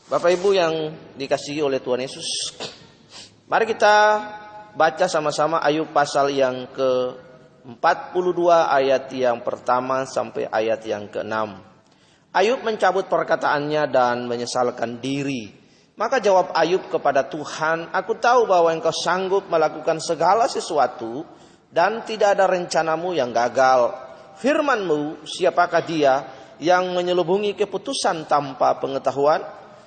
Bapak Ibu yang dikasihi oleh Tuhan Yesus, mari kita baca sama-sama Ayub pasal yang ke-42 ayat yang pertama sampai ayat yang ke-6. Ayub mencabut perkataannya dan menyesalkan diri. Maka jawab Ayub kepada Tuhan, "Aku tahu bahwa Engkau sanggup melakukan segala sesuatu dan tidak ada rencanamu yang gagal. Firman-Mu, siapakah dia yang menyelubungi keputusan tanpa pengetahuan?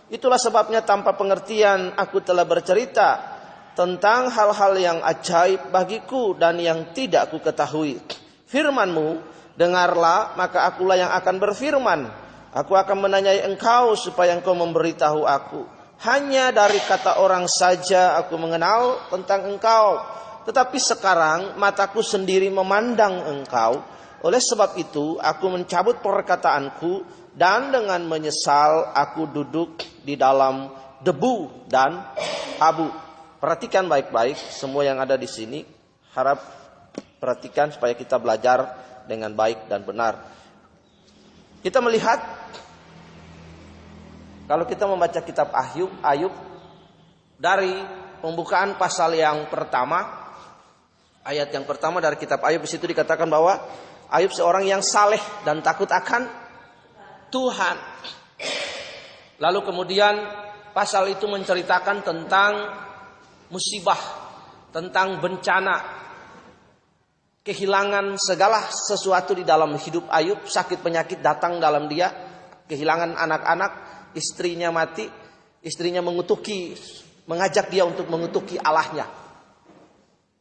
Itulah sebabnya tanpa pengertian aku telah bercerita tentang hal-hal yang ajaib bagiku dan yang tidak ku ketahui. Firman-Mu, dengarlah, maka akulah yang akan berfirman. Aku akan menanyai Engkau supaya Engkau memberitahu aku. Hanya dari kata orang saja aku mengenal tentang Engkau. Tetapi sekarang mataku sendiri memandang Engkau. Oleh sebab itu aku mencabut perkataanku dan dengan menyesal aku duduk di dalam debu dan abu." Perhatikan baik-baik semua yang ada di sini. Harap perhatikan supaya kita belajar dengan baik dan benar. Kita melihat kalau kita membaca kitab Ayub dari pembukaan pasal yang pertama, ayat yang pertama dari kitab Ayub, di situ dikatakan bahwa Ayub seorang yang saleh dan takut akan Tuhan. Lalu kemudian pasal itu menceritakan tentang musibah, tentang bencana, kehilangan segala sesuatu di dalam hidup Ayub. Sakit penyakit datang dalam dia, kehilangan anak-anak, istrinya mati, istrinya mengajak dia untuk mengutuki Allahnya.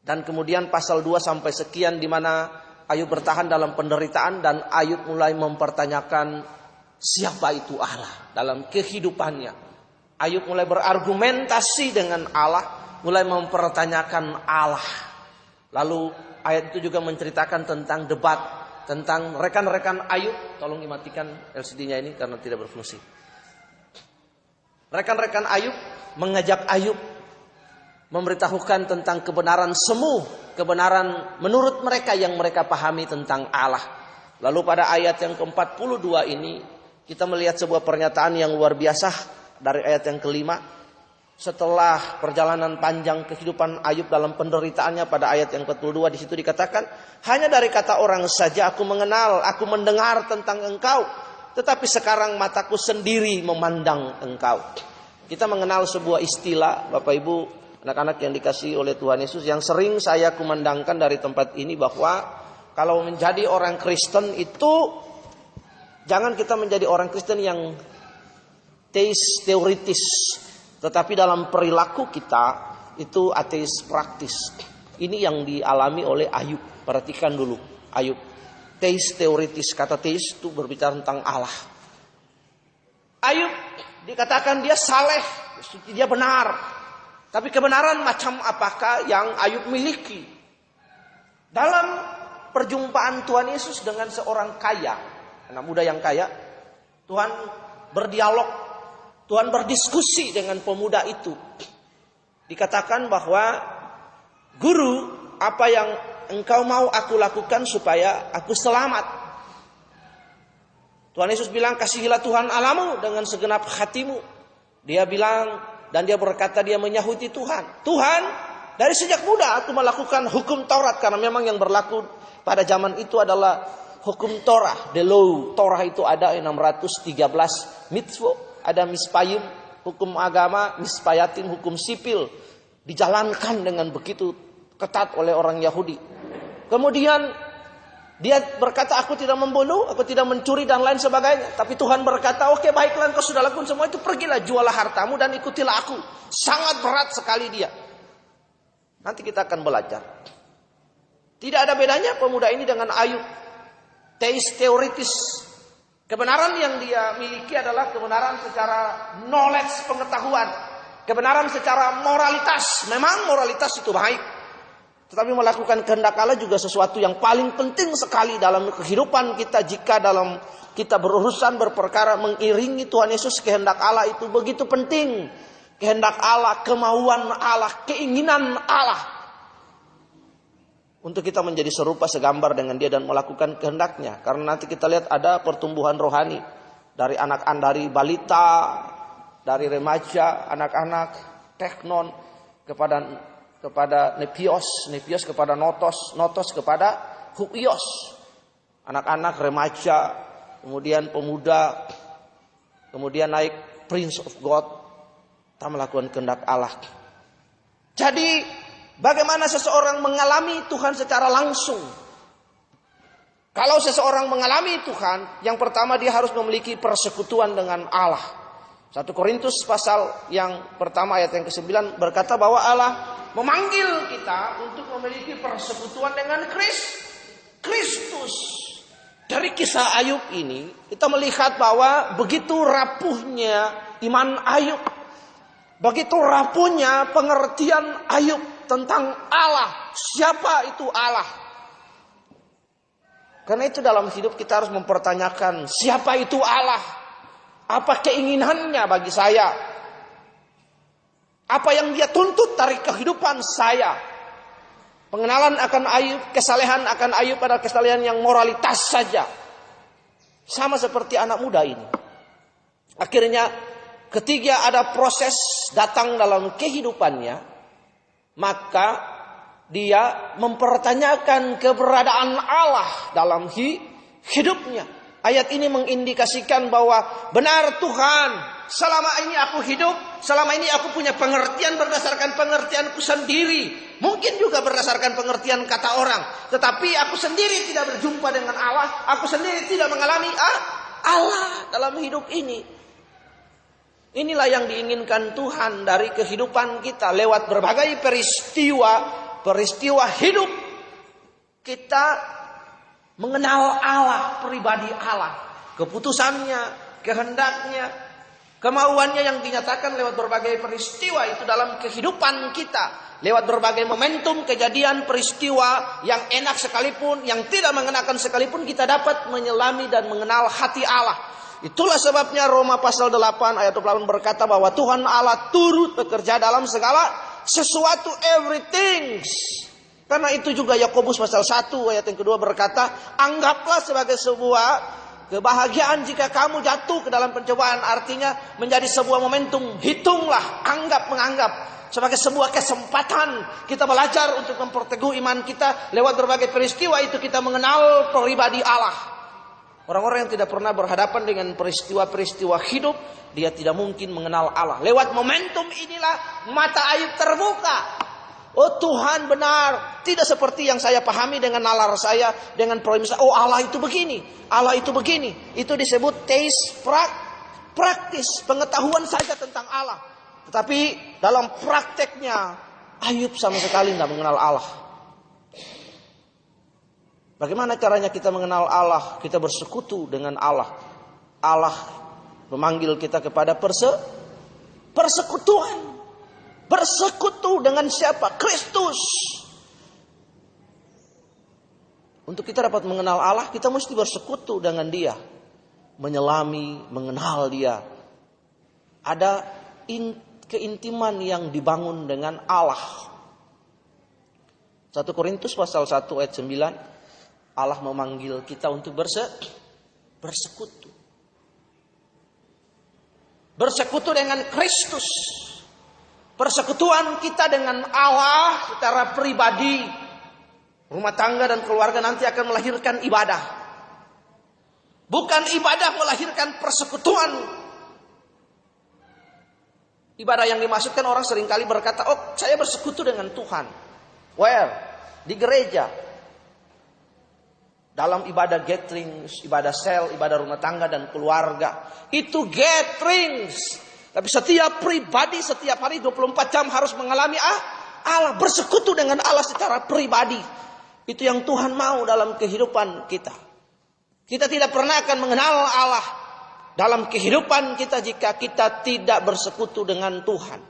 Dan kemudian pasal 2 sampai sekian di mana Ayub bertahan dalam penderitaan dan Ayub mulai mempertanyakan siapa itu Allah dalam kehidupannya. Ayub mulai berargumentasi dengan Allah, mulai mempertanyakan Allah. Lalu ayat itu juga menceritakan tentang debat, tentang rekan-rekan Ayub. Tolong dimatikan LCD-nya ini karena tidak berfungsi. Rekan-rekan Ayub mengajak Ayub memberitahukan tentang kebenaran semu, kebenaran menurut mereka yang mereka pahami tentang Allah. Lalu pada ayat yang ke-42 ini kita melihat sebuah pernyataan yang luar biasa dari ayat yang kelima. Setelah perjalanan panjang kehidupan Ayub dalam penderitaannya, pada ayat yang ke-42 di situ dikatakan, "Hanya dari kata orang saja aku mengenal, aku mendengar tentang Engkau, tetapi sekarang mataku sendiri memandang Engkau." Kita mengenal sebuah istilah, Bapak Ibu, anak-anak yang dikasihi oleh Tuhan Yesus, yang sering saya kumandangkan dari tempat ini, bahwa kalau menjadi orang Kristen itu jangan kita menjadi orang Kristen yang teoritis, tetapi dalam perilaku kita itu ateis praktis. Ini yang dialami oleh Ayub. Perhatikan dulu Ayub. Teoritis, kata teis itu berbicara tentang Allah. Ayub dikatakan dia saleh, dia benar. Tapi kebenaran macam apakah yang Ayub miliki? Dalam perjumpaan Tuhan Yesus dengan seorang kaya, anak muda yang kaya, Tuhan berdialog, Tuhan berdiskusi dengan pemuda itu. Dikatakan bahwa, "Guru, apa yang engkau mau aku lakukan supaya aku selamat?" Tuhan Yesus bilang, "Kasihilah Tuhan Allahmu dengan segenap hatimu." Dia bilang, dan dia berkata, dia menyahuti Tuhan. "Tuhan, dari sejak muda aku melakukan hukum Taurat." Karena memang yang berlaku pada zaman itu adalah hukum Torah, the law. Torah itu ada 613 mitzvot, ada mispayim, hukum agama, mispayatin, hukum sipil. Dijalankan dengan begitu ketat oleh orang Yahudi. Kemudian dia berkata, "Aku tidak membunuh, aku tidak mencuri dan lain sebagainya." Tapi Tuhan berkata, "Oke, baiklah, engkau sudah lakukan semua itu, pergilah, jualah hartamu dan ikutilah aku." Sangat berat sekali dia. Nanti kita akan belajar. Tidak ada bedanya pemuda ini dengan Ayub. Teoritis. Kebenaran yang dia miliki adalah kebenaran secara knowledge, pengetahuan. Kebenaran secara moralitas. Memang moralitas itu baik. Tetapi melakukan kehendak Allah juga sesuatu yang paling penting sekali dalam kehidupan kita. Jika dalam kita berurusan, berperkara, mengiringi Tuhan Yesus, kehendak Allah itu begitu penting. Kehendak Allah, kemauan Allah, keinginan Allah. Untuk kita menjadi serupa, segambar dengan dia dan melakukan kehendaknya. Karena nanti kita lihat ada pertumbuhan rohani. Dari anak-anak, dari balita, dari remaja, anak-anak, teknon kepada nepios kepada notos kepada huios. Anak-anak, remaja, kemudian pemuda, kemudian naik Prince of God, kita melakukan kehendak Allah. Jadi bagaimana seseorang mengalami Tuhan secara langsung? Kalau seseorang mengalami Tuhan, yang pertama dia harus memiliki persekutuan dengan Allah. 1 Korintus pasal yang pertama ayat yang ke-9 berkata bahwa Allah memanggil kita untuk memiliki persekutuan dengan Kristus. Dari kisah Ayub ini kita melihat bahwa begitu rapuhnya iman Ayub, begitu rapuhnya pengertian Ayub tentang Allah. Siapa itu Allah? Karena itu dalam hidup kita harus mempertanyakan siapa itu Allah? Apa keinginannya bagi saya? Apa yang dia tuntut dari kehidupan saya? Pengenalan akan Ayub, kesalehan akan Ayub adalah kesalehan yang moralitas saja. Sama seperti anak muda ini. Akhirnya ketika ada proses datang dalam kehidupannya, maka dia mempertanyakan keberadaan Allah dalam hidupnya. Ayat ini mengindikasikan bahwa benar Tuhan, selama ini aku hidup, selama ini aku punya pengertian berdasarkan pengertianku sendiri. Mungkin juga berdasarkan pengertian kata orang. Tetapi aku sendiri tidak berjumpa dengan Allah. Aku sendiri tidak mengalami Allah dalam hidup ini. Inilah yang diinginkan Tuhan dari kehidupan kita lewat berbagai peristiwa hidup. Kita mengenal Allah, pribadi Allah, keputusannya, kehendaknya, kemauannya yang dinyatakan lewat berbagai peristiwa itu dalam kehidupan kita. Lewat berbagai momentum, kejadian, peristiwa yang enak sekalipun, yang tidak mengenakan sekalipun, kita dapat menyelami dan mengenal hati Allah. Itulah sebabnya Roma pasal 8 ayat 28 berkata bahwa Tuhan Allah turut bekerja dalam segala sesuatu, everything. Karena itu juga Yakobus pasal 1 ayat yang kedua berkata, anggaplah sebagai sebuah kebahagiaan jika kamu jatuh ke dalam pencobaan. Artinya menjadi sebuah momentum. Hitunglah, menganggap sebagai sebuah kesempatan kita belajar untuk memperteguh iman kita. Lewat berbagai peristiwa itu kita mengenal pribadi Allah. Orang-orang yang tidak pernah berhadapan dengan peristiwa-peristiwa hidup, dia tidak mungkin mengenal Allah. Lewat momentum inilah mata Ayub terbuka. Oh Tuhan benar, tidak seperti yang saya pahami dengan nalar saya, dengan premis. Oh Allah itu begini, Allah itu begini. Itu disebut taste praktis, pengetahuan saja tentang Allah. Tetapi dalam prakteknya Ayub sama sekali tidak mengenal Allah. Bagaimana caranya kita mengenal Allah? Kita bersekutu dengan Allah. Allah memanggil kita kepada persekutuan. Bersekutu dengan siapa? Kristus. Untuk kita dapat mengenal Allah, kita mesti bersekutu dengan Dia. Menyelami, mengenal Dia. Ada keintiman yang dibangun dengan Allah. 1 Korintus pasal 1 ayat 9, Allah memanggil kita untuk bersekutu. Bersekutu dengan Kristus. Persekutuan kita dengan Allah secara pribadi, rumah tangga dan keluarga nanti akan melahirkan ibadah. Bukan ibadah melahirkan persekutuan. Ibadah yang dimaksudkan orang seringkali berkata, oh saya bersekutu dengan Tuhan. Where? Di gereja. Dalam ibadah gatherings, ibadah sel, ibadah rumah tangga dan keluarga. Itu gatherings. Tapi setiap pribadi setiap hari 24 jam harus mengalami Allah. Bersekutu dengan Allah secara pribadi. Itu yang Tuhan mau dalam kehidupan kita. Kita tidak pernah akan mengenal Allah dalam kehidupan kita jika kita tidak bersekutu dengan Tuhan.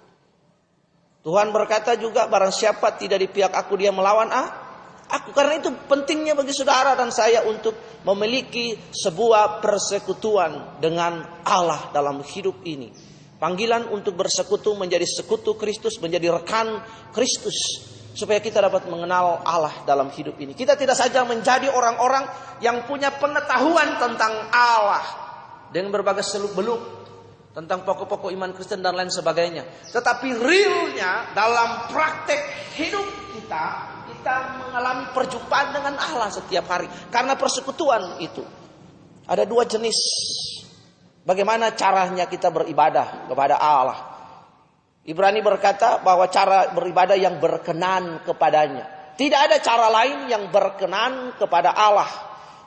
Tuhan berkata juga, barang siapa tidak di pihak aku, dia melawan aku. Karena itu pentingnya bagi saudara dan saya untuk memiliki sebuah persekutuan dengan Allah dalam hidup ini. Panggilan untuk bersekutu menjadi sekutu Kristus, menjadi rekan Kristus. Supaya kita dapat mengenal Allah dalam hidup ini. Kita tidak saja menjadi orang-orang yang punya pengetahuan tentang Allah dengan berbagai seluk-beluk. tentang pokok-pokok iman Kristen dan lain sebagainya. Tetapi realnya dalam praktek hidup kita mengalami perjumpaan dengan Allah setiap hari. Karena persekutuan itu. Ada dua jenis. Bagaimana caranya kita beribadah kepada Allah. Ibrani berkata bahwa cara beribadah yang berkenan kepadanya. Tidak ada cara lain yang berkenan kepada Allah.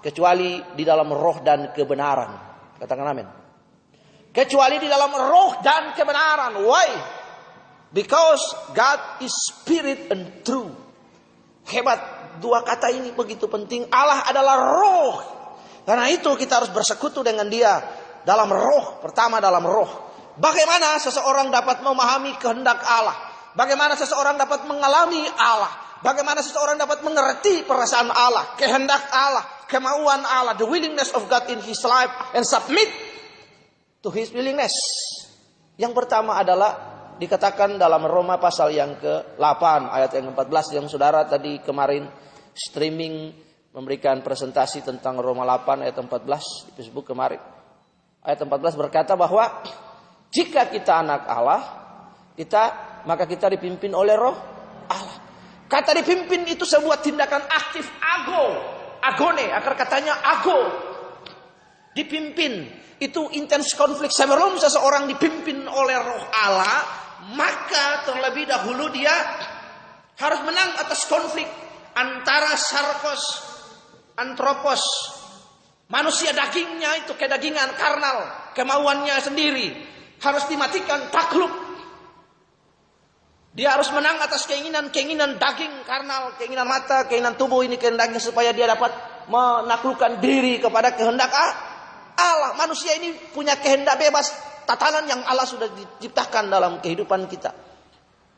Kecuali di dalam roh dan kebenaran. Katakan amin. Kecuali di dalam roh dan kebenaran. Why? Because God is spirit and truth. Hebat. Dua kata ini begitu penting. Allah adalah roh. Karena itu kita harus bersekutu dengan dia. Dalam roh. Pertama dalam roh. Bagaimana seseorang dapat memahami kehendak Allah? Bagaimana seseorang dapat mengalami Allah? Bagaimana seseorang dapat mengerti perasaan Allah, kehendak Allah, kemauan Allah, the willingness of God in his life and submit to his willingness. Yang pertama adalah dikatakan dalam Roma pasal yang ke-8 ayat yang ke-14 yang saudara tadi kemarin streaming memberikan presentasi tentang Roma 8 ayat 14 di Facebook kemarin. Ayat 14 berkata bahwa jika kita anak Allah, maka kita dipimpin oleh roh Allah. Kata dipimpin itu sebuah tindakan aktif agone, akar katanya ago. Dipimpin itu intens konflik. Sebelum seseorang dipimpin oleh roh Allah, maka terlebih dahulu dia harus menang atas konflik antara sarkos, antropos, manusia dagingnya itu kedagingan karnal, kemauannya sendiri harus dimatikan, takluk. Dia harus menang atas keinginan daging karnal, keinginan mata, keinginan tubuh ini kehendaknya supaya dia dapat menaklukkan diri kepada kehendak Allah. Manusia ini punya kehendak bebas, tatanan yang Allah sudah diciptakan dalam kehidupan kita.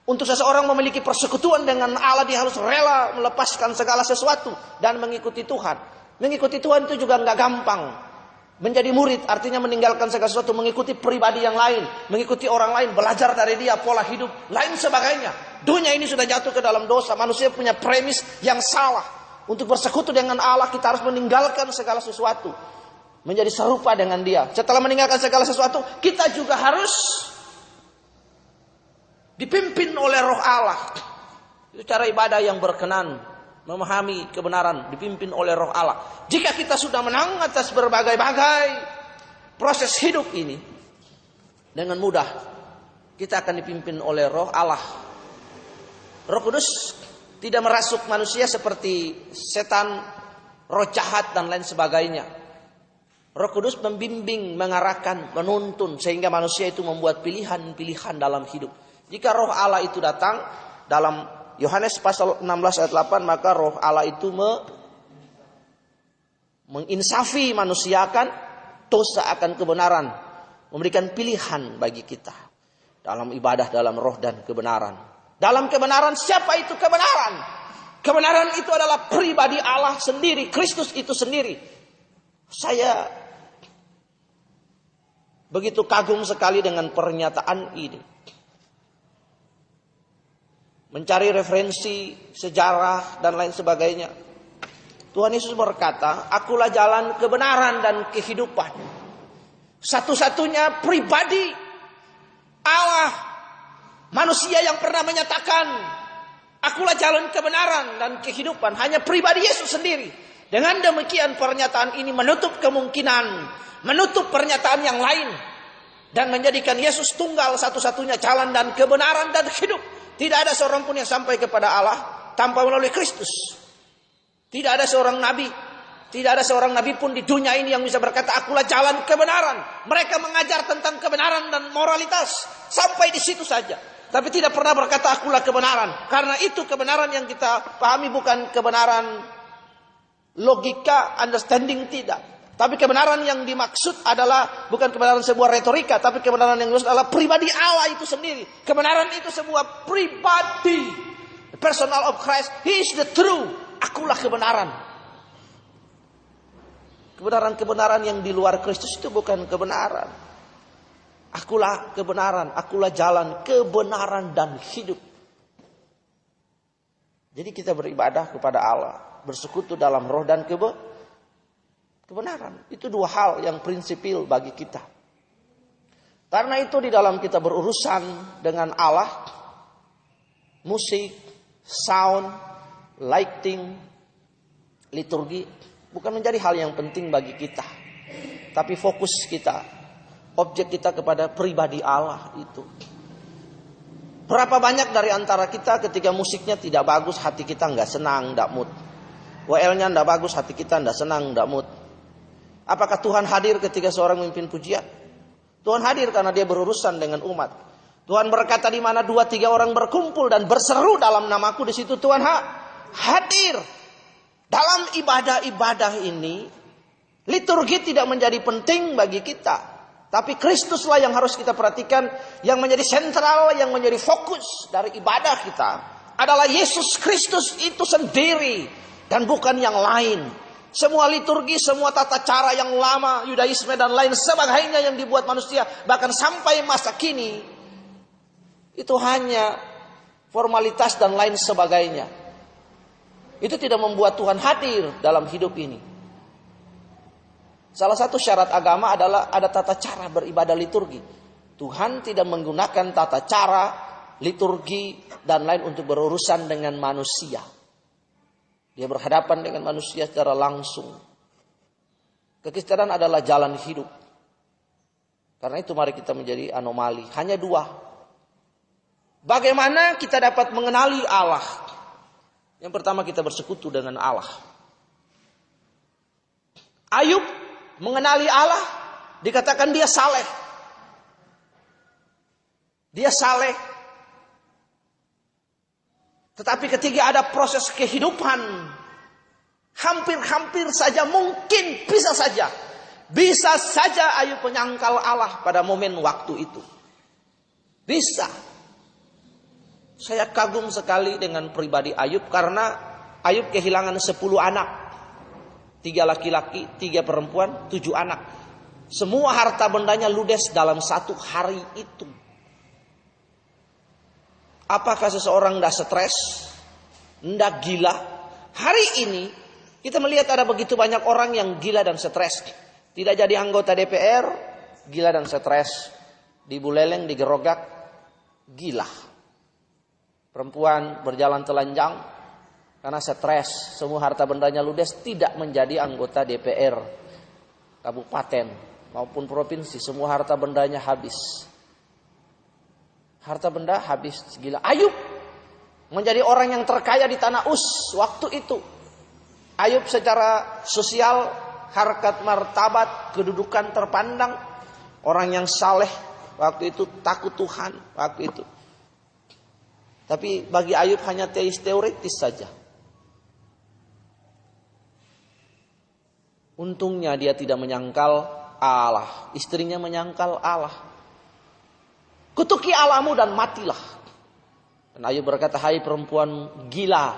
Untuk seseorang memiliki persekutuan dengan Allah, dia harus rela melepaskan segala sesuatu dan mengikuti Tuhan. Mengikuti Tuhan itu juga nggak gampang. Menjadi murid artinya meninggalkan segala sesuatu, mengikuti pribadi yang lain, mengikuti orang lain, belajar dari dia, pola hidup, lain sebagainya. Dunia ini sudah jatuh ke dalam dosa. Manusia punya premis yang salah. Untuk bersekutu dengan Allah kita harus meninggalkan segala sesuatu, menjadi serupa dengan dia. Setelah meninggalkan segala sesuatu, kita juga harus dipimpin oleh roh Allah. Itu cara ibadah yang berkenan, memahami kebenaran, dipimpin oleh roh Allah. Jika kita sudah menang atas berbagai-bagai proses hidup ini, dengan mudah kita akan dipimpin oleh roh Allah. Roh Kudus tidak merasuk manusia seperti setan, roh jahat dan lain sebagainya. Roh Kudus membimbing, mengarahkan, menuntun sehingga manusia itu membuat pilihan-pilihan dalam hidup. Jika roh Allah itu datang dalam Yohanes pasal 16 ayat 8, maka roh Allah itu menginsafi manusia akan dosa, akan kebenaran, memberikan pilihan bagi kita dalam ibadah, dalam roh dan kebenaran. Dalam kebenaran, siapa itu kebenaran? Kebenaran itu adalah pribadi Allah sendiri, Kristus itu sendiri. Saya begitu kagum sekali dengan pernyataan ini. Mencari referensi, sejarah, dan lain sebagainya. Tuhan Yesus berkata, akulah jalan kebenaran dan kehidupan. Satu-satunya pribadi Allah, manusia yang pernah menyatakan, akulah jalan kebenaran dan kehidupan. Hanya pribadi Yesus sendiri. Dengan demikian pernyataan ini menutup kemungkinan, menutup pernyataan yang lain. Dan menjadikan Yesus tunggal satu-satunya jalan dan kebenaran dan hidup. Tidak ada seorang pun yang sampai kepada Allah tanpa melalui Kristus. Tidak ada seorang nabi. Tidak ada seorang nabi pun di dunia ini yang bisa berkata, akulah jalan kebenaran. Mereka mengajar tentang kebenaran dan moralitas. Sampai di situ saja. Tapi tidak pernah berkata, akulah kebenaran. Karena itu kebenaran yang kita pahami bukan kebenaran logika, understanding, tidak. Tapi kebenaran yang dimaksud adalah bukan kebenaran sebuah retorika, tapi kebenaran yang dimaksud adalah pribadi Allah itu sendiri. Kebenaran itu sebuah pribadi. The personal of Christ, He is the true. Akulah kebenaran. Kebenaran-kebenaran yang di luar Kristus itu bukan kebenaran. Akulah kebenaran, akulah jalan, kebenaran dan hidup. Jadi kita beribadah kepada Allah, bersekutu dalam roh dan kebenaran. Itu dua hal yang prinsipil bagi kita. Karena itu di dalam kita berurusan dengan Allah, musik, sound, lighting, liturgi bukan menjadi hal yang penting bagi kita. Tapi fokus kita, objek kita kepada pribadi Allah itu. Berapa banyak dari antara kita ketika musiknya tidak bagus, hati kita nggak senang, nggak mood. WL-nya nggak bagus, hati kita nggak senang, nggak mood. Apakah Tuhan hadir ketika seorang memimpin pujian? Tuhan hadir karena dia berurusan dengan umat. Tuhan berkata di mana 2-3 orang berkumpul dan berseru dalam namaku, di situ Tuhan hadir. Dalam ibadah-ibadah ini, liturgi tidak menjadi penting bagi kita. Tapi Kristuslah yang harus kita perhatikan, yang menjadi sentral, yang menjadi fokus dari ibadah kita. Adalah Yesus Kristus itu sendiri dan bukan yang lain. Semua liturgi, semua tata cara yang lama, Yudaisme dan lain sebagainya yang dibuat manusia, bahkan sampai masa kini, itu hanya formalitas dan lain sebagainya. Itu tidak membuat Tuhan hadir dalam hidup ini. Salah satu syarat agama adalah ada tata cara beribadah liturgi. Tuhan tidak menggunakan tata cara, liturgi, dan lain untuk berurusan dengan manusia. Dia berhadapan dengan manusia secara langsung. Kekristenan adalah jalan hidup. Karena itu mari kita menjadi anomali. Hanya 2. Bagaimana kita dapat mengenali Allah? Yang pertama, kita bersekutu dengan Allah. Ayub mengenali Allah, dikatakan dia saleh. Dia saleh. Tetapi ketika ada proses kehidupan, hampir saja mungkin bisa saja Ayub menyangkal Allah pada momen waktu itu. Bisa. Saya kagum sekali dengan pribadi Ayub karena Ayub kehilangan 10 anak. 3 laki-laki, 3 perempuan, 7 anak. Semua harta bendanya ludes dalam 1 hari itu. Apakah seseorang tidak stres? Tidak gila? Hari ini kita melihat ada begitu banyak orang yang gila dan stres. Tidak jadi anggota DPR, gila dan stres. Dibuleleng, digerogak, gila. Perempuan berjalan telanjang karena stres. Semua harta bendanya ludes, tidak menjadi anggota DPR kabupaten maupun provinsi. Semua harta bendanya habis. Harta benda habis, gila. Ayub menjadi orang yang terkaya di tanah Uz waktu itu. Ayub secara sosial, harkat martabat, kedudukan terpandang. Orang yang saleh waktu itu, takut Tuhan waktu itu. Tapi bagi Ayub hanya teoritis saja. Untungnya dia tidak menyangkal Allah. Istrinya menyangkal Allah. Kutuki Allahmu dan matilah. Dan Ayub berkata, hai perempuan gila,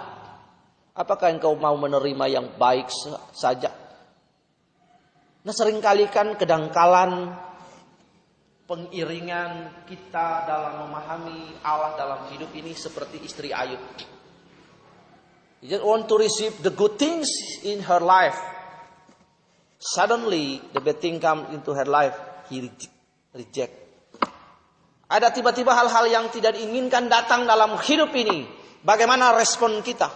apakah engkau mau menerima yang baik saja? Nah, seringkali kan kedangkalan pengiringan kita dalam memahami Allah dalam hidup ini seperti istri Ayub. You just want to receive the good things in her life. Suddenly the bad thing comes into her life. He reject. Ada tiba-tiba hal-hal yang tidak diinginkan datang dalam hidup ini. Bagaimana respon kita?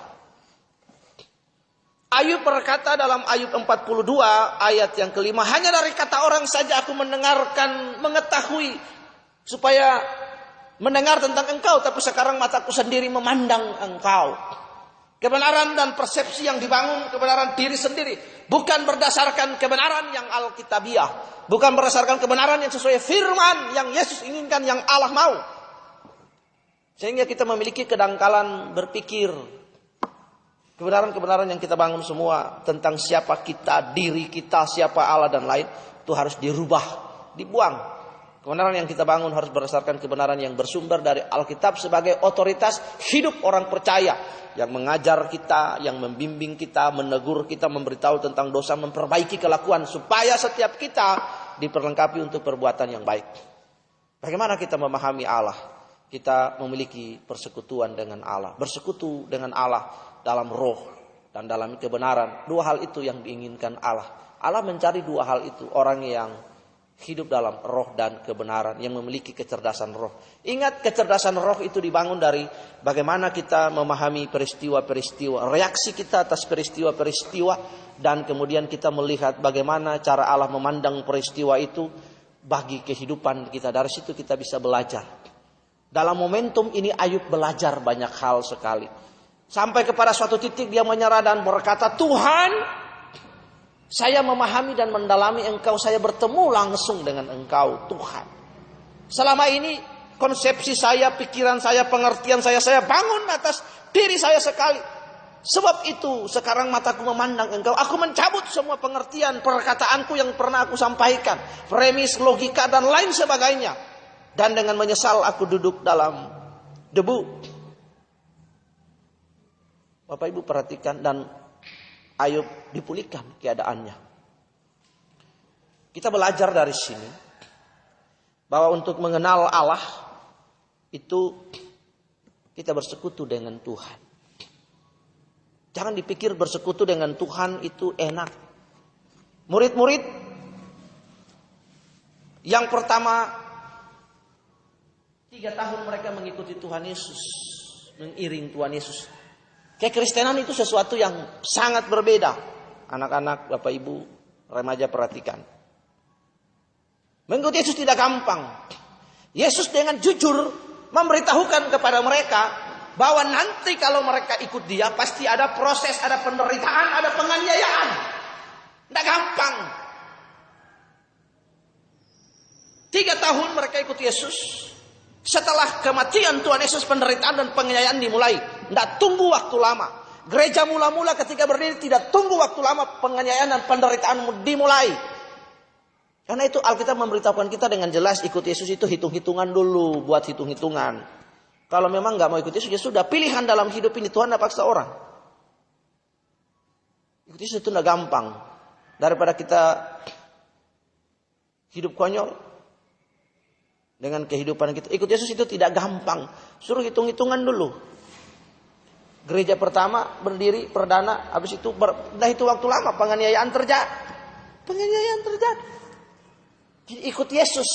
Ayub berkata dalam Ayub 42 ayat yang kelima, hanya dari kata orang saja aku mendengarkan, mengetahui, supaya mendengar tentang engkau, tapi sekarang mataku sendiri memandang engkau. Kebenaran dan persepsi yang dibangun, kebenaran diri sendiri, bukan berdasarkan kebenaran yang alkitabiah, bukan berdasarkan kebenaran yang sesuai firman yang Yesus inginkan, yang Allah mau. Sehingga kita memiliki kedangkalan berpikir. Kebenaran-kebenaran yang kita bangun semua tentang siapa kita, diri kita, siapa Allah dan lain, itu harus dirubah, dibuang. Kebenaran yang kita bangun harus berdasarkan kebenaran yang bersumber dari Alkitab sebagai otoritas hidup orang percaya, yang mengajar kita, yang membimbing kita, menegur kita, memberitahu tentang dosa, memperbaiki kelakuan supaya setiap kita diperlengkapi untuk perbuatan yang baik. Bagaimana kita memahami Allah? Kita memiliki persekutuan dengan Allah, bersekutu dengan Allah dalam roh dan dalam kebenaran. 2 hal itu yang diinginkan Allah. Allah mencari 2 hal itu, orang yang hidup dalam roh dan kebenaran, yang memiliki kecerdasan roh. Ingat, kecerdasan roh itu dibangun dari bagaimana kita memahami peristiwa-peristiwa, reaksi kita atas peristiwa-peristiwa, dan kemudian kita melihat bagaimana cara Allah memandang peristiwa itu bagi kehidupan kita. Dari situ kita bisa belajar. Dalam momentum ini Ayub belajar banyak hal sekali. Sampai kepada suatu titik dia menyerah dan berkata, Tuhan, saya memahami dan mendalami Engkau, saya bertemu langsung dengan Engkau, Tuhan. Selama ini konsepsi saya, pikiran saya, pengertian saya bangun atas diri saya sekali. Sebab itu sekarang mataku memandang Engkau, aku mencabut semua pengertian perkataanku yang pernah aku sampaikan, premis, logika dan lain sebagainya. Dan dengan menyesal aku duduk dalam debu. Bapak Ibu perhatikan, dan Ayub dipulihkan keadaannya. Kita belajar dari sini bahwa untuk mengenal Allah itu kita bersekutu dengan Tuhan. Jangan dipikir bersekutu dengan Tuhan itu enak. Murid-murid yang pertama 3 tahun mereka mengikuti Tuhan Yesus, mengiring Tuhan Yesus. Kekristenan itu sesuatu yang sangat berbeda. Anak-anak, Bapak Ibu, remaja perhatikan. Mengikuti Yesus tidak gampang. Yesus dengan jujur memberitahukan kepada mereka bahwa nanti kalau mereka ikut Dia pasti ada proses, ada penderitaan, ada penganiayaan. Tidak gampang. 3 tahun mereka ikut Yesus. Setelah kematian Tuhan Yesus, penderitaan dan penganiayaan dimulai. Tidak tunggu waktu lama. Gereja mula-mula ketika berdiri tidak tunggu waktu lama, penganiayaan dan penderitaan dimulai. Karena itu Alkitab memberitahukan kita dengan jelas, ikut Yesus itu hitung-hitungan dulu, buat hitung-hitungan. Kalau memang nggak mau ikut Yesus, ya sudah, pilihan dalam hidup ini Tuhan tidak paksa orang. Ikut Yesus itu tidak gampang. Daripada kita hidup konyol dengan kehidupan kita. Ikut Yesus itu tidak gampang. Suruh hitung-hitungan dulu. Gereja pertama berdiri perdana, habis itu dah itu waktu lama penganiayaan terjadi. Jadi ikut Yesus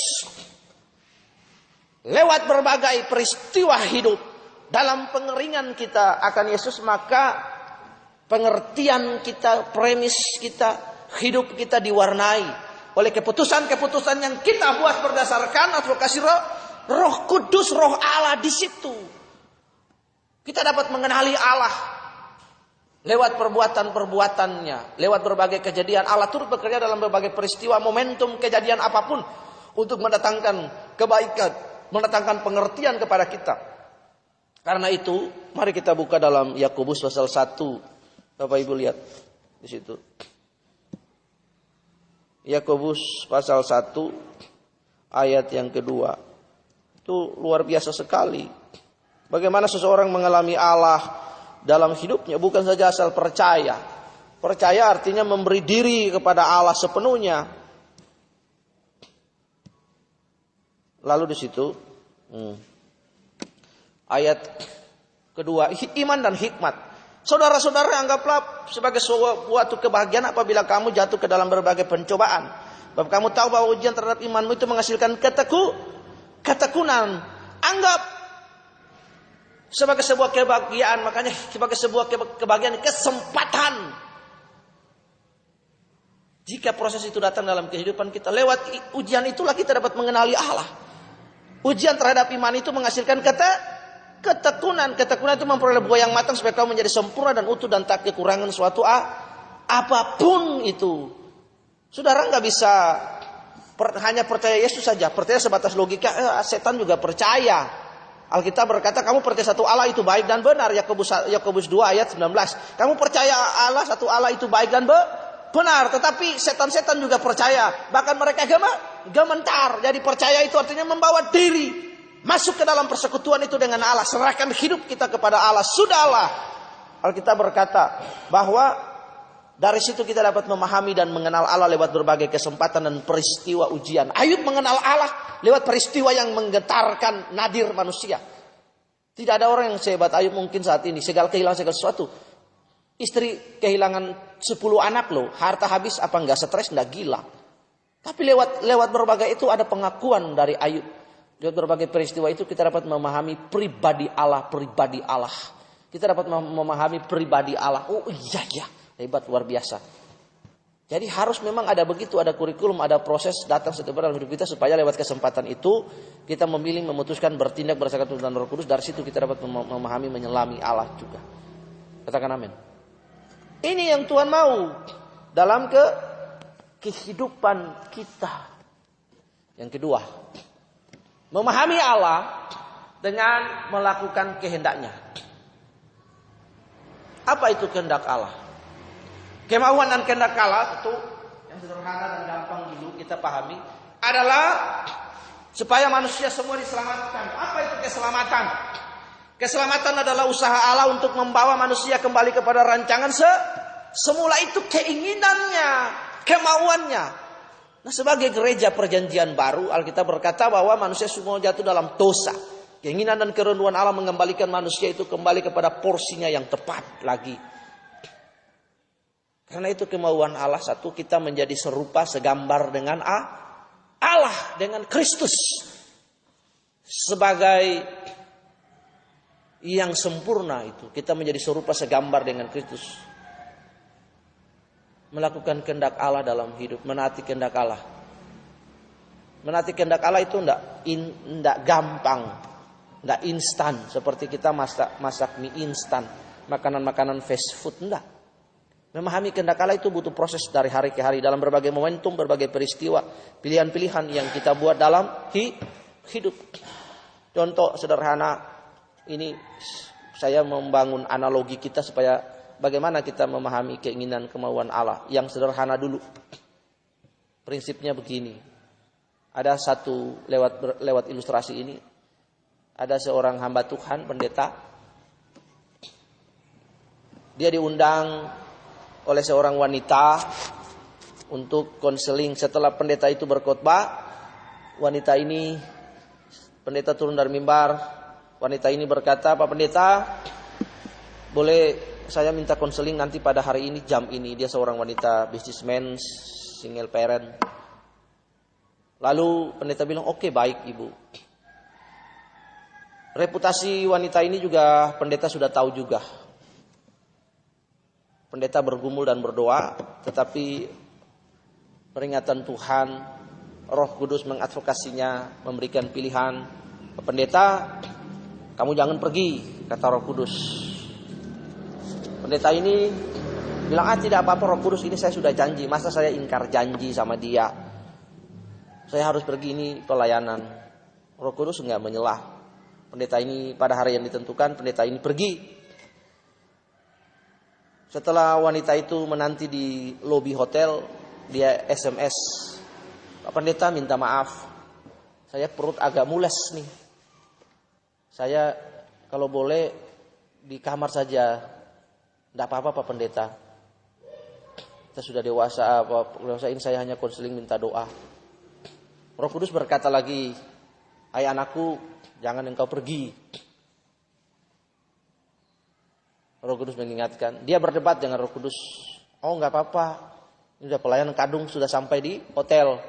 lewat berbagai peristiwa hidup dalam pengeringan kita akan Yesus, maka pengertian kita, premis kita, hidup kita diwarnai oleh keputusan-keputusan yang kita buat berdasarkan advokasi Roh Kudus, Roh Allah di situ. Kita dapat mengenali Allah lewat perbuatan-perbuatannya, lewat berbagai kejadian. Allah turut bekerja dalam berbagai peristiwa, momentum, kejadian apapun untuk mendatangkan kebaikan, mendatangkan pengertian kepada kita. Karena itu, mari kita buka dalam Yakobus pasal 1. Bapak Ibu lihat di situ. Yakobus pasal 1 ayat yang kedua. Itu luar biasa sekali. Bagaimana seseorang mengalami Allah dalam hidupnya, bukan saja asal percaya. Percaya artinya memberi diri kepada Allah sepenuhnya. Lalu di situ ayat kedua, iman dan hikmat. Saudara-saudara, anggaplah sebagai suatu kebahagiaan apabila kamu jatuh ke dalam berbagai pencobaan. Sebab kamu tahu bahwa ujian terhadap imanmu itu menghasilkan ketekunan. Anggap sebagai sebuah kebahagiaan, makanya sebagai sebuah kebahagiaan, kesempatan. Jika proses itu datang dalam kehidupan kita, lewat ujian itulah kita dapat mengenali Allah. Ujian terhadap iman itu menghasilkan ketekunan. Ketekunan itu memperoleh buah yang matang supaya kau menjadi sempurna dan utuh dan tak kekurangan suatu apapun itu. Saudara nggak bisa hanya percaya Yesus saja, percaya sebatas logika. Setan juga percaya. Alkitab berkata kamu percaya satu Allah itu baik dan benar. Yakobus 2 ayat 19. Kamu percaya Allah satu Allah itu baik dan benar, tetapi setan-setan juga percaya. Bahkan mereka gementar. Jadi percaya itu artinya membawa diri masuk ke dalam persekutuan itu dengan Allah. Serahkan hidup kita kepada Allah. Sudahlah. Alkitab berkata bahwa dari situ kita dapat memahami dan mengenal Allah lewat berbagai kesempatan dan peristiwa ujian. Ayub mengenal Allah lewat peristiwa yang menggetarkan nadir manusia. Tidak ada orang yang sehebat Ayub mungkin saat ini. Kehilangan segala sesuatu. Istri kehilangan 10 anak loh. Harta habis, apa enggak stres, enggak gila. Tapi lewat berbagai itu ada pengakuan dari Ayub. Lewat berbagai peristiwa itu kita dapat memahami pribadi Allah. Kita dapat memahami pribadi Allah. Oh iya, hebat, luar biasa. Jadi harus memang ada begitu, ada kurikulum, ada proses datang setiap dalam hidup kita supaya lewat kesempatan itu kita memilih, memutuskan, bertindak berdasarkan tuntunan Roh Kudus. Dari situ kita dapat memahami, menyelami Allah juga. Katakan amin. Ini yang Tuhan mau dalam kehidupan kita. Yang kedua, memahami Allah dengan melakukan kehendaknya. Apa itu kehendak Allah? Kemauan dan kehendak Allah itu yang sederhana dan gampang dulu kita pahami adalah supaya manusia semua diselamatkan. Apa itu keselamatan? Keselamatan adalah usaha Allah untuk membawa manusia kembali kepada rancangan semula itu, keinginannya, kemauannya. Nah, sebagai gereja perjanjian baru, Alkitab berkata bahwa manusia semua jatuh dalam dosa. Keinginan dan kerenduan Allah mengembalikan manusia itu kembali kepada porsinya yang tepat lagi. Karena itu kemauan Allah, satu, kita menjadi serupa, segambar dengan Allah, dengan Kristus. Sebagai yang sempurna itu, kita menjadi serupa, segambar dengan Kristus. Melakukan kehendak Allah dalam hidup, menaati kehendak Allah. Menaati kehendak Allah itu enggak gampang, enggak instan. Seperti kita masak mie instan, makanan-makanan fast food, enggak. Memahami kehendak Allah itu butuh proses dari hari ke hari. Dalam berbagai momentum, berbagai peristiwa, pilihan-pilihan yang kita buat dalam hidup. Contoh sederhana, ini saya membangun analogi kita supaya bagaimana kita memahami keinginan kemauan Allah. Yang sederhana dulu. Prinsipnya begini. Ada satu, lewat ilustrasi ini, ada seorang hamba Tuhan, pendeta. Dia diundang oleh seorang wanita untuk konseling. Setelah pendeta itu berkhotbah, pendeta turun dari mimbar. Wanita ini berkata, "Pak Pendeta, boleh saya minta konseling nanti pada hari ini jam ini." Dia seorang wanita businessman, single parent. Lalu pendeta bilang, "Oke, baik Ibu." Reputasi wanita ini juga pendeta sudah tahu juga. Pendeta bergumul dan berdoa, tetapi peringatan Tuhan, Roh Kudus mengadvokasinya, memberikan pilihan. "Pendeta, kamu jangan pergi," kata Roh Kudus. Pendeta ini bilang, "Tidak apa-apa Roh Kudus, ini saya sudah janji. Masa saya ingkar janji sama dia? Saya harus pergi, ini pelayanan." Roh Kudus enggak menyelah. Pendeta ini pada hari yang ditentukan, pendeta ini pergi. Setelah wanita itu menanti di lobi hotel, dia SMS, "Pak Pendeta, minta maaf. Saya perut agak mules nih. Saya kalau boleh di kamar saja. Tidak apa-apa Pak Pendeta. Kita sudah dewasa, ini saya hanya konseling minta doa." Roh Kudus berkata lagi, "Hai anakku, jangan engkau pergi." Roh Kudus mengingatkan. Dia berdebat dengan Roh Kudus. "Oh, enggak apa-apa. Ini sudah pelayanan kadung, sudah sampai di hotel."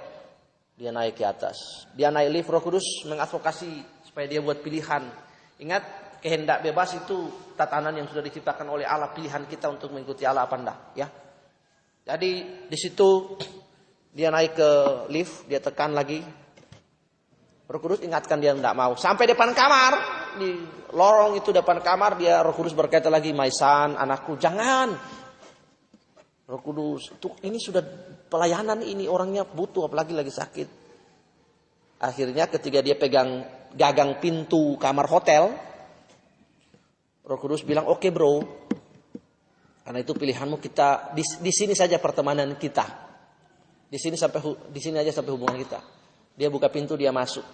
Dia naik ke atas. Dia naik lift, Roh Kudus mengadvokasi supaya dia buat pilihan. Ingat, kehendak bebas itu tatanan yang sudah diciptakan oleh Allah. Pilihan kita untuk mengikuti Allah apa enggak, ya. Jadi di situ dia naik ke lift, dia tekan lagi. Roh Kudus ingatkan dia enggak mau. Sampai depan kamar. Di lorong itu depan kamar, dia Roh Kudus berkata lagi, "My son, anakku, jangan." Roh Kudus, ini sudah pelayanan, ini orangnya butuh, apalagi lagi sakit. Akhirnya ketika dia pegang gagang pintu kamar hotel, Roh Kudus bilang, "Oke bro, karena itu pilihanmu, kita di sini saja pertemanan kita. Di sini aja sampai hubungan kita." Dia buka pintu, dia masuk.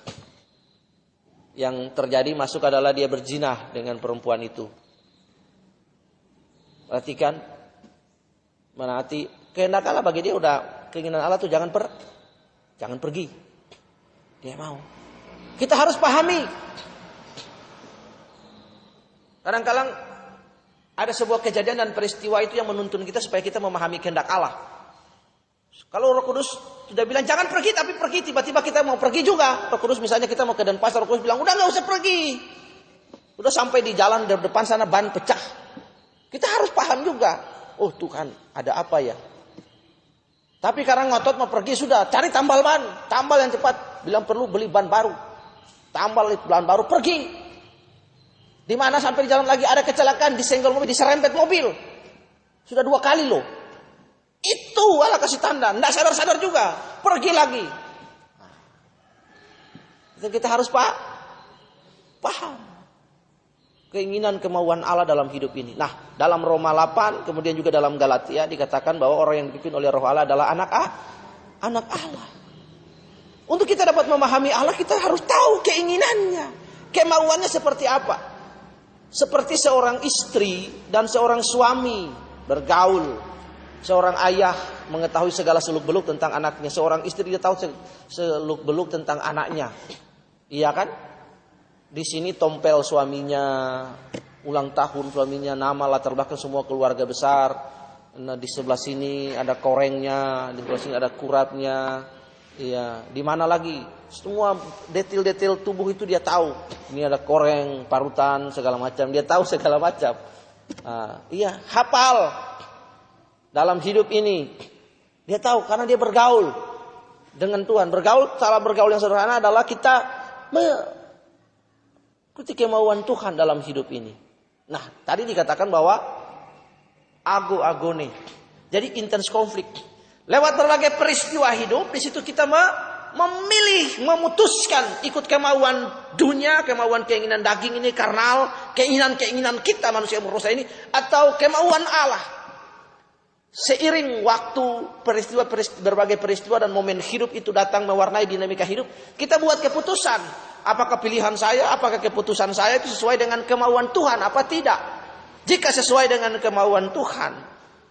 Yang terjadi masuk adalah dia berzina dengan perempuan itu. Perhatikan, menaati kehendak Allah bagi dia udah keinginan Allah tuh jangan pergi. Dia mau. Kita harus pahami. Kadang-kadang ada sebuah kejadian dan peristiwa itu yang menuntun kita supaya kita memahami kehendak Allah. Kalau Roh Kudus sudah bilang jangan pergi, tapi pergi. Tiba-tiba kita mau pergi juga. Roh Kudus misalnya kita mau ke Denpasar, Roh Kudus bilang udah nggak usah pergi. Udah sampai di jalan di depan sana ban pecah. Kita harus paham juga. Oh Tuhan, ada apa ya? Tapi karena ngotot mau pergi sudah, cari tambal ban, tambal yang cepat. Bilang perlu beli ban baru, tambal ban baru, pergi. Di mana sampai di jalan lagi ada kecelakaan, disenggol mobil, diserempet mobil. Sudah 2 kali loh. Itu Allah kasih tanda, tidak sadar-sadar juga, pergi lagi. Kita harus paham keinginan kemauan Allah dalam hidup ini. Nah, dalam Roma 8 kemudian juga dalam Galatia dikatakan bahwa orang yang dipimpin oleh Roh Allah adalah anak Allah. Untuk kita dapat memahami Allah, kita harus tahu keinginannya, kemauannya seperti apa. Seperti seorang istri dan seorang suami bergaul, seorang ayah mengetahui segala seluk-beluk tentang anaknya, seorang istri dia tahu seluk-beluk tentang anaknya. Iya kan? Di sini tompel suaminya, ulang tahun suaminya, nama latar belakang semua keluarga besar. Nah, di sebelah sini ada korengnya, di sebelah sini ada kuratnya. Iya, di mana lagi? Semua detail-detail tubuh itu dia tahu. Ini ada koreng, parutan, segala macam. Dia tahu segala macam. Iya, hafal dalam hidup ini. Dia tahu karena dia bergaul dengan Tuhan. Cara bergaul yang sederhana adalah kita ikuti kemauan Tuhan dalam hidup ini. Nah, tadi dikatakan bahwa ago-agone. Jadi intens konflik. Lewat berbagai peristiwa hidup, di situ kita memilih, memutuskan ikut kemauan dunia, kemauan keinginan daging ini karnal, keinginan-keinginan kita manusia berdosa ini, atau kemauan Allah. Seiring waktu berbagai peristiwa dan momen hidup itu datang mewarnai dinamika hidup, kita buat keputusan. Apakah pilihan saya, apakah keputusan saya itu sesuai dengan kemauan Tuhan, apa tidak? Jika sesuai dengan kemauan Tuhan,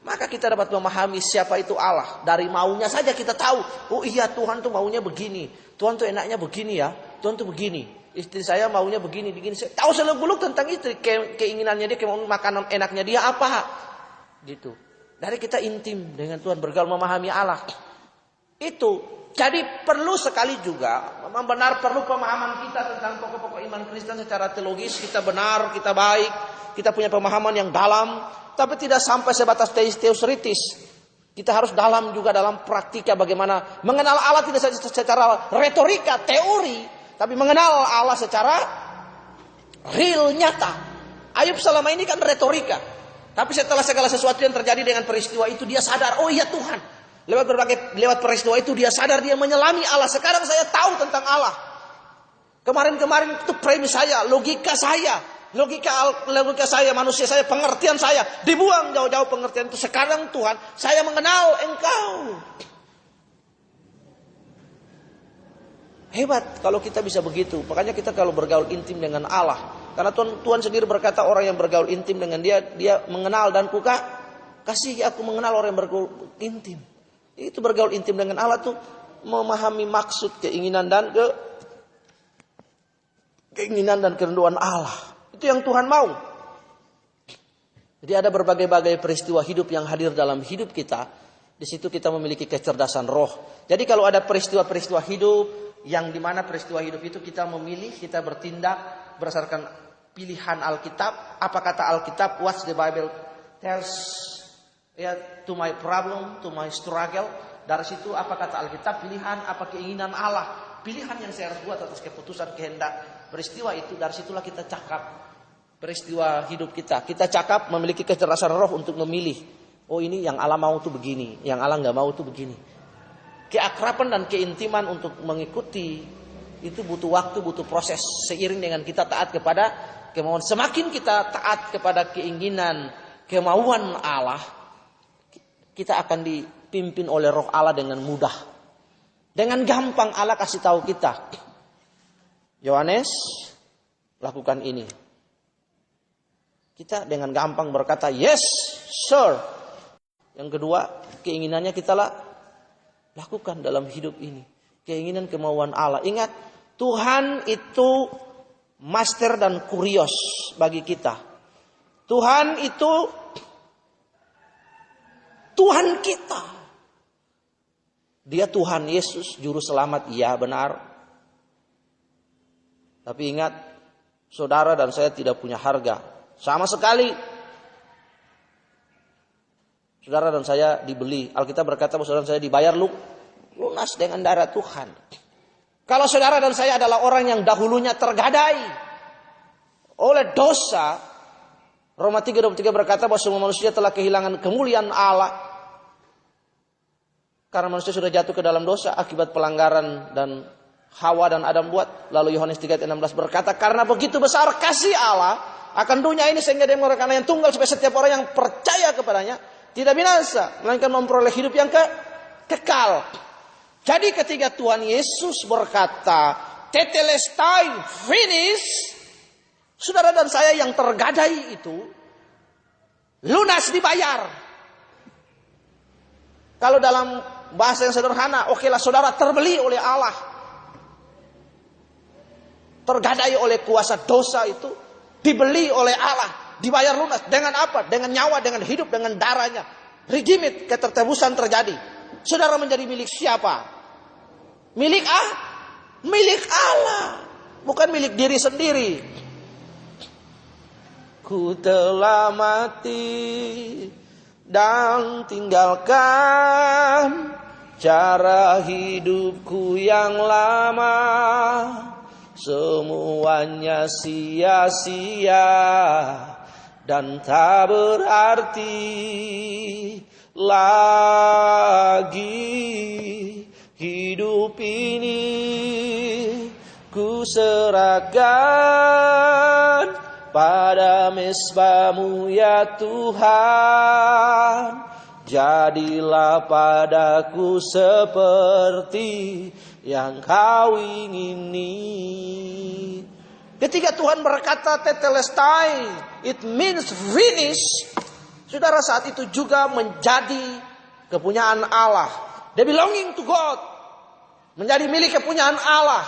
maka kita dapat memahami siapa itu Allah. Dari maunya saja kita tahu, oh iya Tuhan tuh maunya begini, Tuhan tuh enaknya begini ya, Tuhan tuh begini. Istri saya maunya begini. Saya tahu seluk-beluk tentang istri, keinginannya dia, makanan enaknya dia apa, gitu. Dari kita intim dengan Tuhan, bergaul memahami Allah. Itu. Jadi perlu sekali juga, memang benar perlu pemahaman kita tentang pokok-pokok iman Kristen secara teologis. Kita benar, kita baik, kita punya pemahaman yang dalam. Tapi tidak sampai sebatas teoritis. Kita harus dalam juga dalam praktika bagaimana mengenal Allah tidak saja secara retorika, teori. Tapi mengenal Allah secara real, nyata. Ayub selama ini kan retorika. Tapi setelah segala sesuatu yang terjadi dengan peristiwa itu dia sadar, oh iya Tuhan. Lewat peristiwa itu dia sadar, dia menyelami Allah. Sekarang saya tahu tentang Allah. Kemarin itu premis saya, logika saya, manusia saya, pengertian saya dibuang jauh-jauh pengertian itu. Sekarang Tuhan, saya mengenal Engkau. Hebat kalau kita bisa begitu. Makanya kita kalau bergaul intim dengan Allah, karena Tuhan sendiri berkata orang yang bergaul intim dengan dia mengenal dan kasih aku mengenal orang yang bergaul intim. Itu bergaul intim dengan Allah tuh memahami maksud, keinginan dan kerinduan Allah. Itu yang Tuhan mau. Jadi ada berbagai-bagai peristiwa hidup yang hadir dalam hidup kita. Di situ kita memiliki kecerdasan roh. Jadi kalau ada peristiwa-peristiwa hidup yang dimana peristiwa hidup itu kita memilih, kita bertindak berdasarkan pilihan Alkitab. Apa kata Alkitab? What's the Bible tells? Ya, to my problem, to my struggle. Dari situ apa kata Alkitab, pilihan, apa keinginan Allah, pilihan yang saya harus buat atas keputusan kehendak peristiwa itu. Dari situlah kita cakap peristiwa hidup kita. Kita cakap memiliki kecerdasan roh untuk memilih. Oh ini yang Allah mau tuh begini, yang Allah nggak mau tuh begini. Keakraban dan keintiman untuk mengikuti itu butuh waktu, butuh proses. Seiring dengan kita taat kepada kemauan, semakin kita taat kepada keinginan, kemauan Allah, kita akan dipimpin oleh Roh Allah dengan mudah. Dengan gampang Allah kasih tahu kita. Yohanes, lakukan ini. Kita dengan gampang berkata, yes, sir. Yang kedua, keinginannya kita lakukan dalam hidup ini. Keinginan kemauan Allah. Ingat, Tuhan itu master dan kurios bagi kita. Tuhan itu Tuhan kita. Dia Tuhan Yesus, juru selamat, iya benar. Tapi ingat, saudara dan saya tidak punya harga sama sekali. Saudara dan saya dibeli. Alkitab berkata bahwa saudara dan saya dibayar lunas dengan darah Tuhan. Kalau saudara dan saya adalah orang yang dahulunya tergadai oleh dosa, Roma 3:23 berkata bahwa semua manusia telah kehilangan kemuliaan Allah. Karena manusia sudah jatuh ke dalam dosa akibat pelanggaran dan Hawa dan Adam buat. Lalu Yohanes 3:16 berkata, karena begitu besar kasih Allah akan dunia ini sehingga dia mengeluarkan yang tunggal supaya setiap orang yang percaya kepadanya tidak binasa, melainkan memperoleh hidup yang kekal. Jadi ketika Tuhan Yesus berkata, tetelestai, finish, saudara dan saya yang tergadai itu lunas dibayar. Kalau dalam bahasa yang sederhana, okelah saudara terbeli oleh Allah. Tergadai oleh kuasa dosa itu, dibeli oleh Allah, dibayar lunas. Dengan apa? Dengan nyawa, dengan hidup, dengan darahnya. Redeemed, ketertebusan terjadi. Saudara menjadi milik siapa? Milik milik Allah, bukan milik diri sendiri. Ku telah mati dan tinggalkan cara hidupku yang lama, semuanya sia-sia dan tak berarti lagi. Hidup ini ku serahkan pada mezbah-Mu ya Tuhan. Jadilah padaku seperti yang Kau ingini. Ketika Tuhan berkata tetelestai, it means finish. Saudara, saat itu juga menjadi kepunyaan Allah. They belonging to God. Menjadi milik kepunyaan Allah.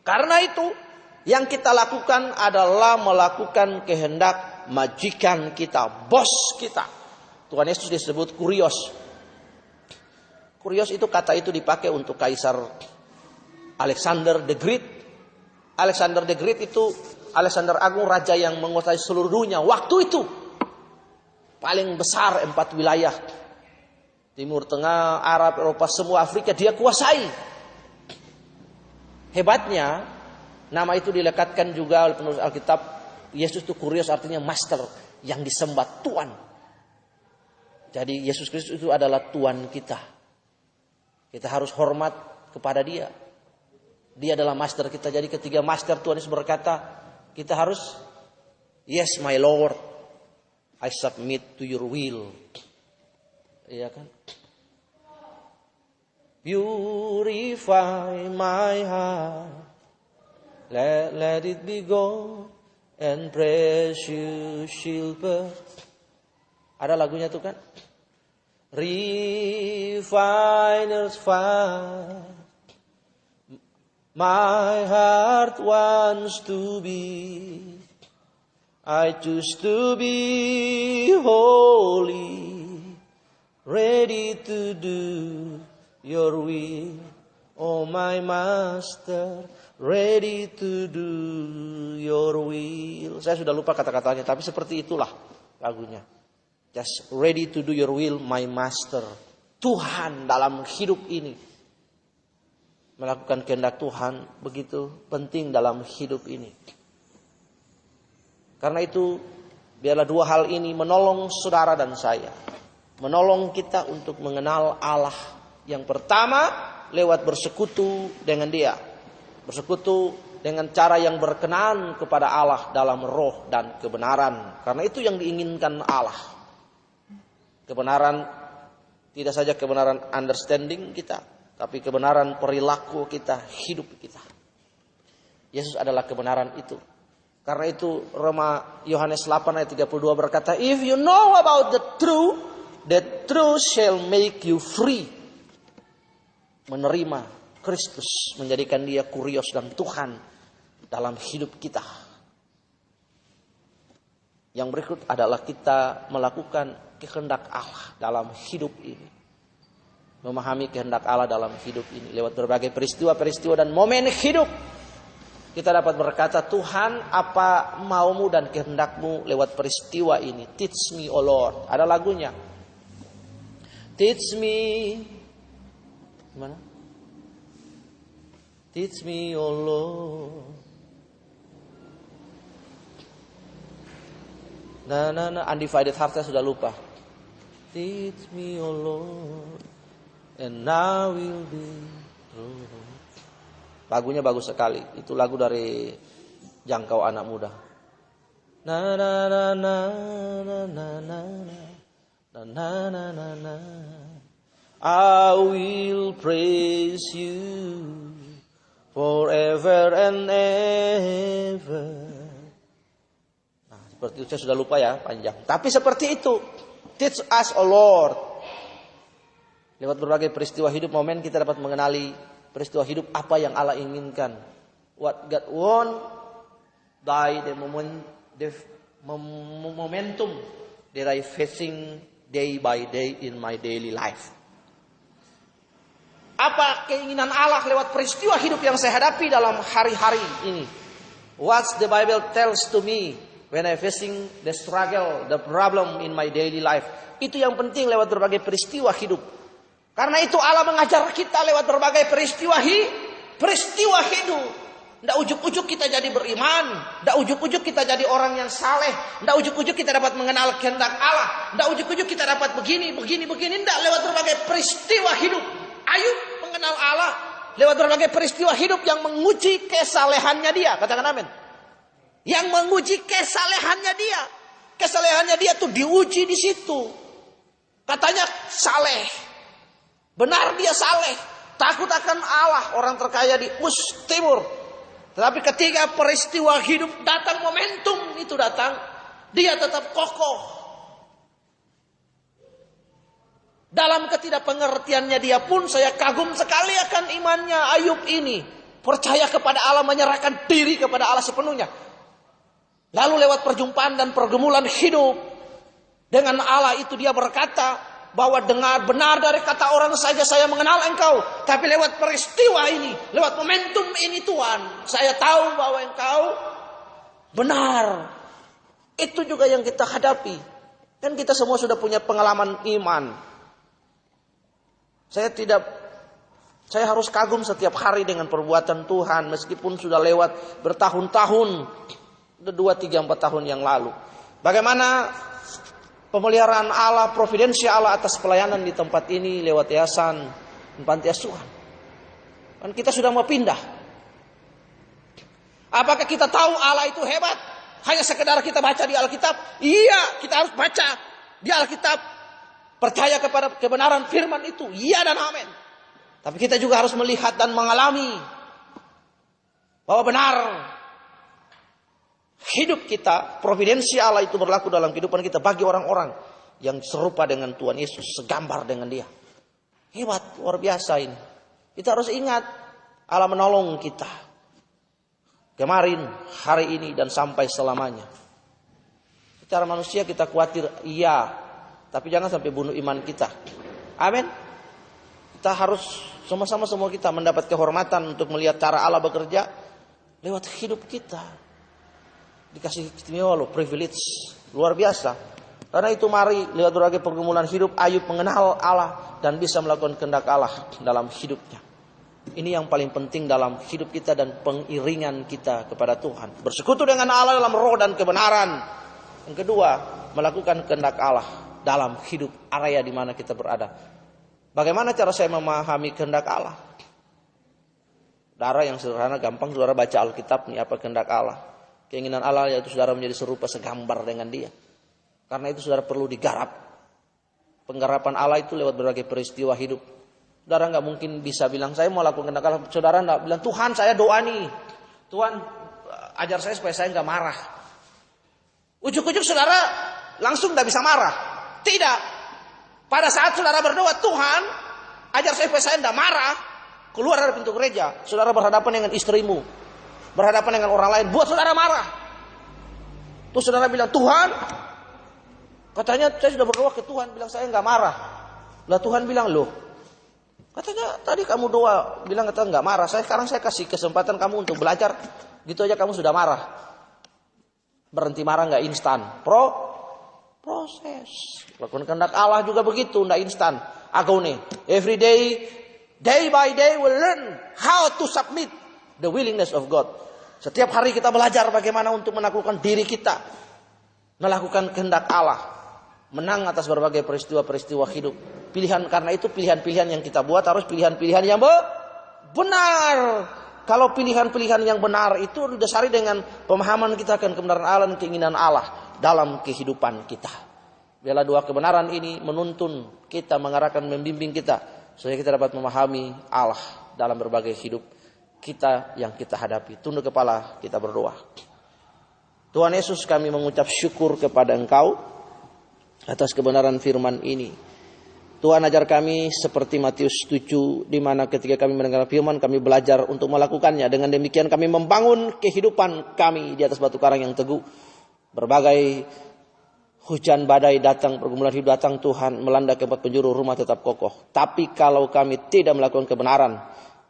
Karena itu yang kita lakukan adalah melakukan kehendak majikan kita, bos kita. Tuhan Yesus disebut Kurios. Kurios itu, kata itu dipakai untuk Kaisar Alexander the Great. Alexander the Great itu Alexander Agung, raja yang menguasai seluruh dunia. Waktu itu paling besar 4 wilayah. Timur Tengah, Arab, Eropa, semua Afrika dia kuasai. Hebatnya, nama itu dilekatkan juga oleh penulis Alkitab. Yesus itu Kurios, artinya master, yang disembah, Tuhan. Jadi Yesus Kristus itu adalah Tuhan kita. Kita harus hormat kepada Dia. Dia adalah master kita. Jadi ketika master Tuhan Yesus berkata, kita harus, yes my Lord, I submit to your will. Iya kan? Purify my heart, let it be gold and precious silver. Ada lagunya tuh kan? Refiner's fire, my heart wants to be, I choose to be holy, ready to do your will, oh my master, ready to do your will. Saya sudah lupa kata-katanya, tapi seperti itulah lagunya. Just ready to do your will, my master. Tuhan dalam hidup ini, melakukan kehendak Tuhan begitu penting dalam hidup ini. Karena itu, biarlah dua hal ini menolong saudara dan saya. Menolong kita untuk mengenal Allah. Yang pertama, lewat bersekutu dengan Dia. Bersekutu dengan cara yang berkenan kepada Allah dalam roh dan kebenaran. Karena itu yang diinginkan Allah. Kebenaran, tidak saja kebenaran understanding kita, tapi kebenaran perilaku kita, hidup kita. Yesus adalah kebenaran itu. Karena itu Yohanes 8 ayat 32 berkata, if you know about the truth shall make you free. Menerima Kristus, menjadikan Dia Kurios dan Tuhan dalam hidup kita. Yang berikut adalah kita melakukan kehendak Allah dalam hidup ini. memahami kehendak Allah dalam hidup ini. Lewat berbagai peristiwa-peristiwa dan momen hidup, kita dapat berkata, Tuhan, apa maumu dan kehendakmu lewat peristiwa ini. Teach me, O Lord. Ada lagunya. Teach me. Gimana? Teach me, O Lord. Undivided heart saya sudah lupa. Teach me, O Lord, and I will be true. Lagunya bagus sekali. Itu lagu dari Jangkau Anak Muda. Na na na na na na na na na na na na. I will praise you forever and ever. Nah, seperti itu saya sudah lupa ya, panjang. Tapi seperti itu. Teach us, O Lord. Lewat berbagai peristiwa hidup, momen, kita dapat mengenali peristiwa hidup apa yang Allah inginkan. What God want by the momentum that I facing day by day in my daily life. Apa keinginan Allah lewat peristiwa hidup yang saya hadapi dalam hari-hari ini? What the Bible tells to me when I facing the struggle, the problem in my daily life. Itu yang penting lewat berbagai peristiwa hidup. Karena itu Allah mengajar kita lewat berbagai peristiwa hidup. Nggak ujuk-ujuk kita jadi beriman. Nggak ujuk-ujuk kita jadi orang yang saleh. Nggak ujuk-ujuk kita dapat mengenal kehendak Allah. Nggak ujuk-ujuk kita dapat begini. Nggak, lewat berbagai peristiwa hidup. Ayub mengenal Allah lewat berbagai peristiwa hidup yang menguji kesalehannya dia. Katakan amin. Yang menguji kesalehannya dia. Kesalehannya dia tuh diuji di situ. Katanya saleh. Benar dia saleh, takut akan Allah, orang terkaya di Us Timur. Tetapi ketika peristiwa hidup datang, momentum itu datang, dia tetap kokoh. Dalam ketidakpengertiannya dia pun saya kagum sekali akan imannya Ayub ini. Percaya kepada Allah, menyerahkan diri kepada Allah sepenuhnya. Lalu lewat perjumpaan dan pergumulan hidup dengan Allah itu dia berkata, bahwa dengar benar dari kata orang saja saya mengenal engkau. Tapi lewat peristiwa ini, lewat momentum ini Tuhan, saya tahu bahwa engkau benar. Itu juga yang kita hadapi. Kan kita semua sudah punya pengalaman iman. Saya harus kagum setiap hari dengan perbuatan Tuhan. Meskipun sudah lewat bertahun-tahun. 2, 3, 4 tahun yang lalu. Bagaimana pemeliharaan Allah, providensi Allah atas pelayanan di tempat ini lewat yayasan panti asuhan. Dan kita sudah mau pindah. Apakah kita tahu Allah itu hebat? Hanya sekedar kita baca di Alkitab? Iya, kita harus baca di Alkitab. Percaya kepada kebenaran firman itu. Iya dan amin. Tapi kita juga harus melihat dan mengalami bahwa benar hidup kita, providensi Allah itu berlaku dalam kehidupan kita bagi orang-orang yang serupa dengan Tuhan Yesus, segambar dengan Dia. Hebat, luar biasa ini. Kita harus ingat Allah menolong kita. Kemarin, hari ini, dan sampai selamanya. Secara manusia kita khawatir, iya. Tapi jangan sampai bunuh iman kita. Amin. Kita harus sama-sama semua kita mendapat kehormatan untuk melihat cara Allah bekerja lewat hidup kita. Dikasih istimewa loh, privilege. Luar biasa. Karena itu mari lewat berbagai pergumulan hidup, Ayub mengenal Allah dan bisa melakukan kehendak Allah dalam hidupnya. Ini yang paling penting dalam hidup kita dan pengiringan kita kepada Tuhan. Bersekutu dengan Allah dalam roh dan kebenaran. Yang kedua, melakukan kehendak Allah dalam hidup area di mana kita berada. Bagaimana cara saya memahami kehendak Allah? Cara yang sederhana, gampang, saudara baca Alkitab nih, apa kehendak Allah. Keinginan Allah yaitu saudara menjadi serupa segambar dengan Dia. Karena itu saudara perlu digarap. Penggarapan Allah itu lewat berbagai peristiwa hidup. Saudara nggak mungkin bisa bilang saya mau lakukan kehendak Allah. Saudara nggak bilang Tuhan saya doa nih. Tuhan ajar saya supaya saya nggak marah. Ujuk-ujuk saudara langsung nggak bisa marah. Tidak. Pada saat saudara berdoa Tuhan ajar saya supaya saya nggak marah. Keluar dari pintu gereja, saudara berhadapan dengan istrimu. Berhadapan dengan orang lain, buat saudara marah. Terus saudara bilang, Tuhan, katanya saya sudah berdoa ke Tuhan, bilang saya nggak marah. Lah Tuhan bilang, loh, Katanya tadi kamu doa bilang kata nggak marah. Sekarang saya kasih kesempatan kamu untuk belajar. Gitu aja kamu sudah marah. Berhenti marah nggak instan. Proses. Lakukan kehendak Allah juga begitu, nggak instan. Agone. Every day by day we learn how to submit the willingness of God. Setiap hari kita belajar bagaimana untuk menaklukkan diri kita. Melakukan kehendak Allah. Menang atas berbagai peristiwa-peristiwa hidup. Pilihan, karena itu pilihan-pilihan yang kita buat harus pilihan-pilihan yang benar. Kalau pilihan-pilihan yang benar itu didasari dengan pemahaman kita akan kebenaran Allah dan keinginan Allah dalam kehidupan kita. Biarlah dua kebenaran ini menuntun kita, mengarahkan, membimbing kita supaya kita dapat memahami Allah dalam berbagai hidup kita yang kita hadapi. Tunduk kepala, kita berdoa. Tuhan Yesus, kami mengucap syukur kepada Engkau atas kebenaran firman ini. Tuhan, ajar kami seperti Matius 7, di mana ketika kami mendengar firman, kami belajar untuk melakukannya. Dengan demikian kami membangun kehidupan kami di atas batu karang yang teguh. Berbagai hujan badai datang, pergumulan hidup datang, Tuhan melanda ke tempat penjuru, rumah tetap kokoh. Tapi kalau kami tidak melakukan kebenaran,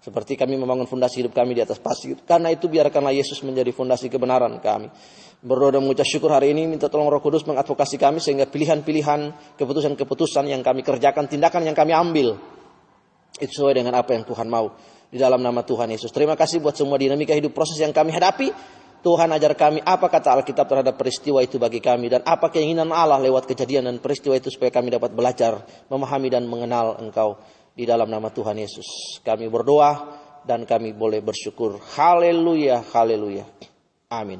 seperti kami membangun fondasi hidup kami di atas pasir. Karena itu biarkanlah Yesus menjadi fondasi kebenaran kami. Berdoa dan mengucap syukur hari ini, minta tolong Roh Kudus mengadvokasi kami sehingga pilihan-pilihan, keputusan-keputusan yang kami kerjakan, tindakan yang kami ambil, itu sesuai dengan apa yang Tuhan mau. Di dalam nama Tuhan Yesus. Terima kasih buat semua dinamika hidup proses yang kami hadapi. Tuhan, ajar kami apa kata Alkitab terhadap peristiwa itu bagi kami. Dan apa keinginan Allah lewat kejadian dan peristiwa itu supaya kami dapat belajar, memahami dan mengenal Engkau. Di dalam nama Tuhan Yesus. Kami berdoa dan kami boleh bersyukur. Haleluya, haleluya. Amin.